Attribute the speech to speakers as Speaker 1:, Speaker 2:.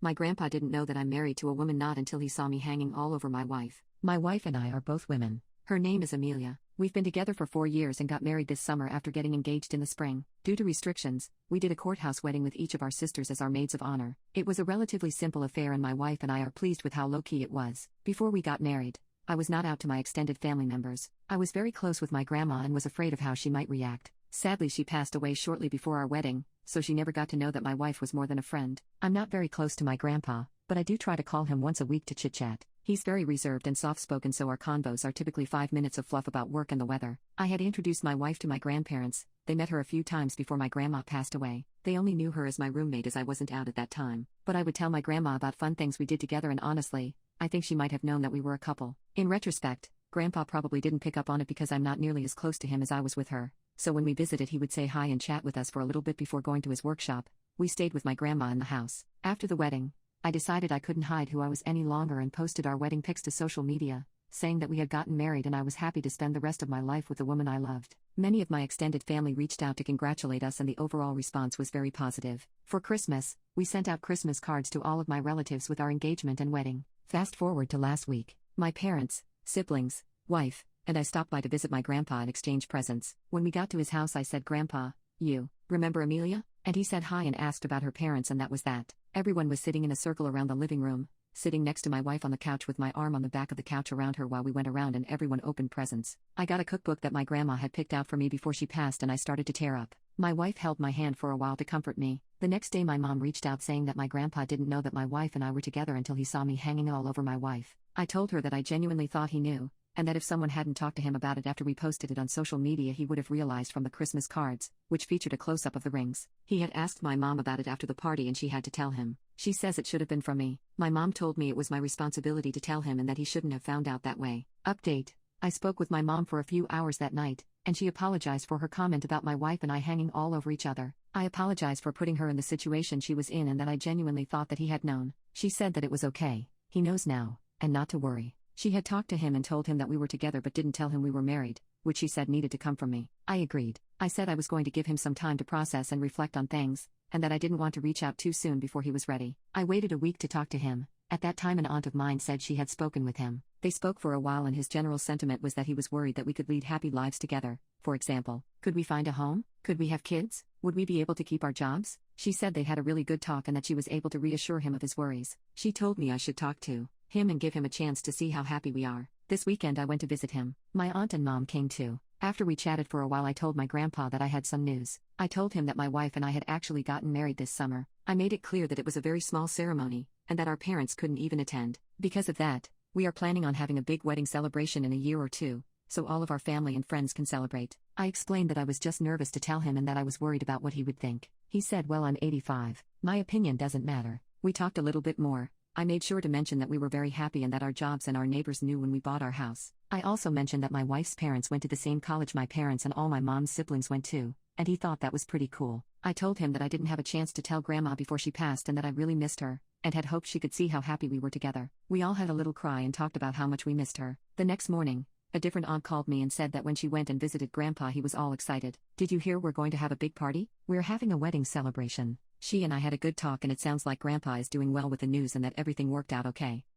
Speaker 1: My grandpa didn't know that I'm married to a woman not until he saw me hanging all over my wife.
Speaker 2: My wife and I are both women.
Speaker 1: Her name is Amelia. We've been together for 4 years and got married this summer after getting engaged in the spring. Due to restrictions, we did a courthouse wedding with each of our sisters as our maids of honor. It was a relatively simple affair and my wife and I are pleased with how low-key it was. Before we got married, I was not out to my extended family members. I was very close with my grandma and was afraid of how she might react. Sadly, she passed away shortly before our wedding, so she never got to know that my wife was more than a friend.
Speaker 2: I'm not very close to my grandpa, but I do try to call him once a week to chit-chat.
Speaker 1: He's very reserved and soft-spoken, so our convos are typically 5 minutes of fluff about work and the weather. I had introduced my wife to my grandparents. They met her a few times before my grandma passed away. They only knew her as my roommate as I wasn't out at that time. But I would tell my grandma about fun things we did together, and honestly, I think she might have known that we were a couple. In retrospect, Grandpa probably didn't pick up on it because I'm not nearly as close to him as I was with her. So when we visited, he would say hi and chat with us for a little bit before going to his workshop. We stayed with my grandma in the house. After the wedding, I decided I couldn't hide who I was any longer and posted our wedding pics to social media, saying that we had gotten married and I was happy to spend the rest of my life with the woman I loved. Many of my extended family reached out to congratulate us and the overall response was very positive. For Christmas, we sent out Christmas cards to all of my relatives with our engagement and wedding. Fast forward to last week. My parents, siblings, wife, and I stopped by to visit my grandpa and exchange presents. When we got to his house, I said, "Grandpa, you remember Amelia?" And he said hi and asked about her parents, and that was that. Everyone was sitting in a circle around the living room, sitting next to my wife on the couch with my arm on the back of the couch around her while we went around and everyone opened presents. I got a cookbook that my grandma had picked out for me before she passed and I started to tear up. My wife held my hand for a while to comfort me. The next day my mom reached out saying that my grandpa didn't know that my wife and I were together until he saw me hanging all over my wife. I told her that I genuinely thought he knew, and that if someone hadn't talked to him about it after we posted it on social media, he would have realized from the Christmas cards, which featured a close-up of the rings. He had asked my mom about it after the party and she had to tell him. She says it should have been from me. My mom told me it was my responsibility to tell him and that he shouldn't have found out that way. Update: I spoke with my mom for a few hours that night, and she apologized for her comment about my wife and I hanging all over each other. I apologized for putting her in the situation she was in and that I genuinely thought that he had known. She said that it was okay. He knows now, and not to worry. She had talked to him and told him that we were together but didn't tell him we were married, which she said needed to come from me. I agreed. I said I was going to give him some time to process and reflect on things, and that I didn't want to reach out too soon before he was ready. I waited a week to talk to him. At that time an aunt of mine said she had spoken with him. They spoke for a while and his general sentiment was that he was worried that we could lead happy lives together. For example, could we find a home? Could we have kids? Would we be able to keep our jobs? She said they had a really good talk and that she was able to reassure him of his worries. She told me I should talk to him and give him a chance to see how happy we are. This weekend I went to visit him. My aunt and mom came too. After we chatted for a while, I told my grandpa that I had some news. I told him that my wife and I had actually gotten married this summer. I made it clear that it was a very small ceremony, and that our parents couldn't even attend. Because of that, we are planning on having a big wedding celebration in a year or two, so all of our family and friends can celebrate. I explained that I was just nervous to tell him and that I was worried about what he would think. He said, "Well, I'm 85. My opinion doesn't matter." We talked a little bit more. I made sure to mention that we were very happy and that our jobs and our neighbors knew when we bought our house. I also mentioned that my wife's parents went to the same college my parents and all my mom's siblings went to, and he thought that was pretty cool. I told him that I didn't have a chance to tell Grandma before she passed and that I really missed her, and had hoped she could see how happy we were together. We all had a little cry and talked about how much we missed her. The next morning, a different aunt called me and said that when she went and visited Grandpa, he was all excited. "Did you hear we're going to have a big party? We're having a wedding celebration." She and I had a good talk and it sounds like Grandpa is doing well with the news and that everything worked out okay.